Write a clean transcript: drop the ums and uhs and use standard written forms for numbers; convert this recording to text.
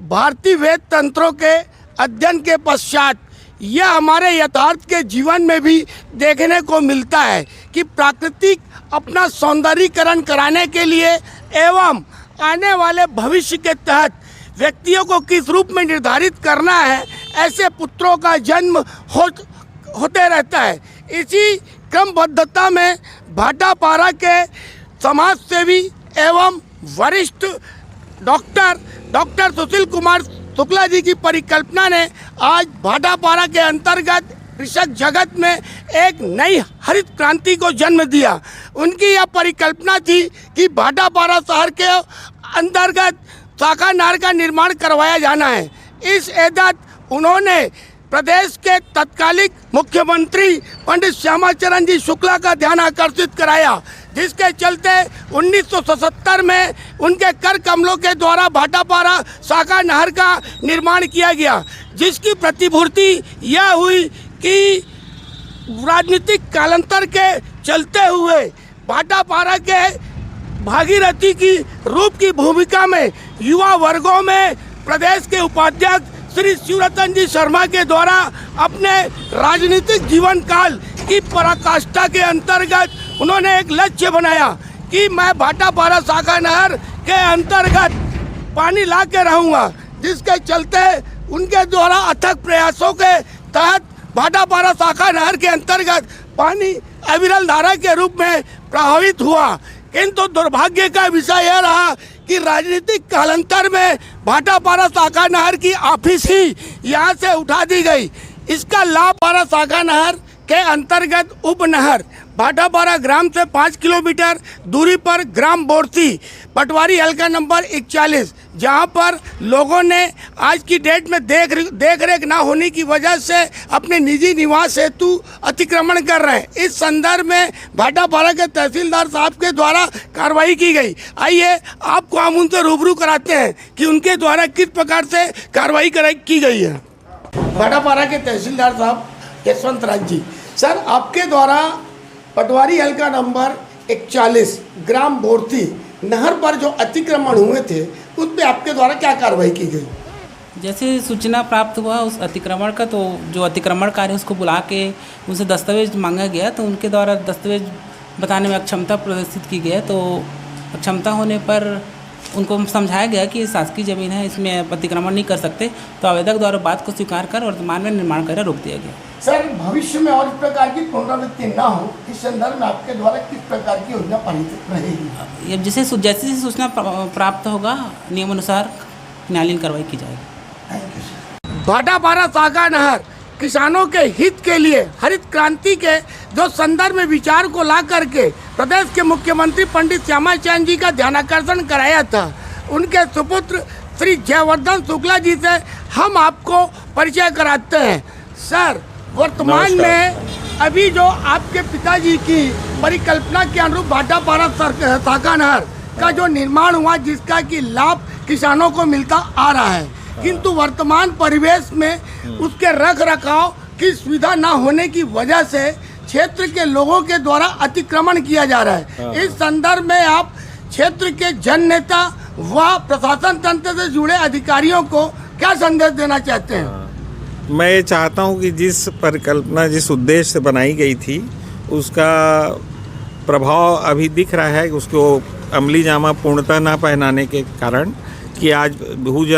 भारतीय वेद तंत्रों के अध्ययन के पश्चात यह हमारे यथार्थ के जीवन में भी देखने को मिलता है कि प्राकृतिक अपना सौंदर्यीकरण कराने के लिए एवं आने वाले भविष्य के तहत व्यक्तियों को किस रूप में निर्धारित करना है, ऐसे पुत्रों का जन्म होते रहता है। इसी क्रमबद्धता में भाटापारा के समाज सेवी एवं वरिष्ठ डॉक्टर सुशील कुमार शुक्ला जी की परिकल्पना ने आज भाटापारा के अंतर्गत कृषक जगत में एक नई हरित क्रांति को जन्म दिया। उनकी यह परिकल्पना थी कि भाटापारा शहर के अंतर्गत शाखा नहर का निर्माण करवाया जाना है। इस एतत उन्होंने प्रदेश के तत्कालीन मुख्यमंत्री पंडित श्यामाचरण जी शुक्ला का ध्यान आकर्षित कराया, जिसके चलते 1977 में उनके कर कमलों के द्वारा भाटापारा शाखा नहर का निर्माण किया गया, जिसकी प्रतिपूर्ति यह हुई कि राजनीतिक कालांतर के चलते हुए भाटापारा के भागीरथी की रूप की भूमिका में युवा वर्गों में प्रदेश के उपाध्यक्ष श्री शिवरतन जी शर्मा के द्वारा अपने राजनीतिक जीवन काल की पराकाष्ठा के अंतर्गत उन्होंने एक लक्ष्य बनाया कि मैं भाटापारा शाखा नहर के अंतर्गत पानी ला के रहूँगा, जिसके चलते उनके द्वारा अथक प्रयासों के तहत भाटापारा शाखा नहर के अंतर्गत पानी अविरल धारा के रूप में प्रभावित हुआ। किंतु दुर्भाग्य का विषय यह रहा कि राजनीतिक कालांतर में भाटापारा शाखा नहर की ऑफिस ही यहाँ से उठा दी गई। इसका लाभ भाटापारा शाखा नहर के अंतर्गत उप नहर भाटापारा ग्राम से 5 किलोमीटर दूरी पर ग्राम बोरसी पटवारी हल्का नंबर 41, जहां पर लोगों ने आज की डेट में देख रेख न होने की वजह से अपने निजी निवास हेतु अतिक्रमण कर रहे हैं। इस संदर्भ में भाटापारा के तहसीलदार साहब के द्वारा कार्रवाई की गई। आइए आपको हम उनसे रूबरू कराते हैं कि उनके द्वारा किस प्रकार से कार्रवाई की गई है। भाटापारा के तहसीलदार साहब यशवंत राज जी, सर आपके द्वारा पटवारी हल्का नंबर 41 ग्राम बोरसी नहर पर जो अतिक्रमण हुए थे उस पर आपके द्वारा क्या कार्रवाई की गई? जैसे सूचना प्राप्त हुआ उस अतिक्रमण का, तो जो अतिक्रमणकारी उसको बुला के उनसे दस्तावेज मांगा गया, तो उनके द्वारा दस्तावेज बताने में अक्षमता प्रदर्शित की गई। तो अक्षमता होने पर उनको समझाया गया कि शासकीय ज़मीन है, इसमें अतिक्रमण नहीं कर सकते, तो आवेदक द्वारा बात को स्वीकार कर वर्तमान में निर्माण कार्य रोक दिया गया। सर भविष्य में और इस प्रकार की पुनरावृत्ति न हो, इस संदर्भ में आपके द्वारा किस प्रकार की योजना पारित रहेगी? जैसे सूचना प्राप्त होगा नियमानुसार न्यायालयीन कार्रवाई की जाएगी। भाटापारा शाखा नहर किसानों के हित के लिए हरित क्रांति के जो संदर्भ में विचार को ला करके प्रदेश के मुख्यमंत्री पंडित श्यामाचरण जी का ध्यानाकर्षण कराया था, उनके सुपुत्र श्री जयवर्धन शुक्ला जी से हम आपको परिचय कराते हैं। सर वर्तमान में अभी जो आपके पिताजी की परिकल्पना के अनुरूप भाटापारा शाखा नहर का जो निर्माण हुआ, जिसका कि लाभ किसानों को मिलता आ रहा है, किंतु वर्तमान परिवेश में उसके रख रखाव की सुविधा न होने की वजह से क्षेत्र के लोगों के द्वारा अतिक्रमण किया जा रहा है। इस संदर्भ में आप क्षेत्र के जन नेता व प्रशासन तंत्र से जुड़े अधिकारियों को क्या संदेश देना चाहते हैं? मैं ये चाहता हूँ कि जिस परिकल्पना जिस उद्देश्य से बनाई गई थी उसका प्रभाव अभी दिख रहा है, उसको अमली जामा पूर्णतः न पहनाने के कारण कि आज भूजल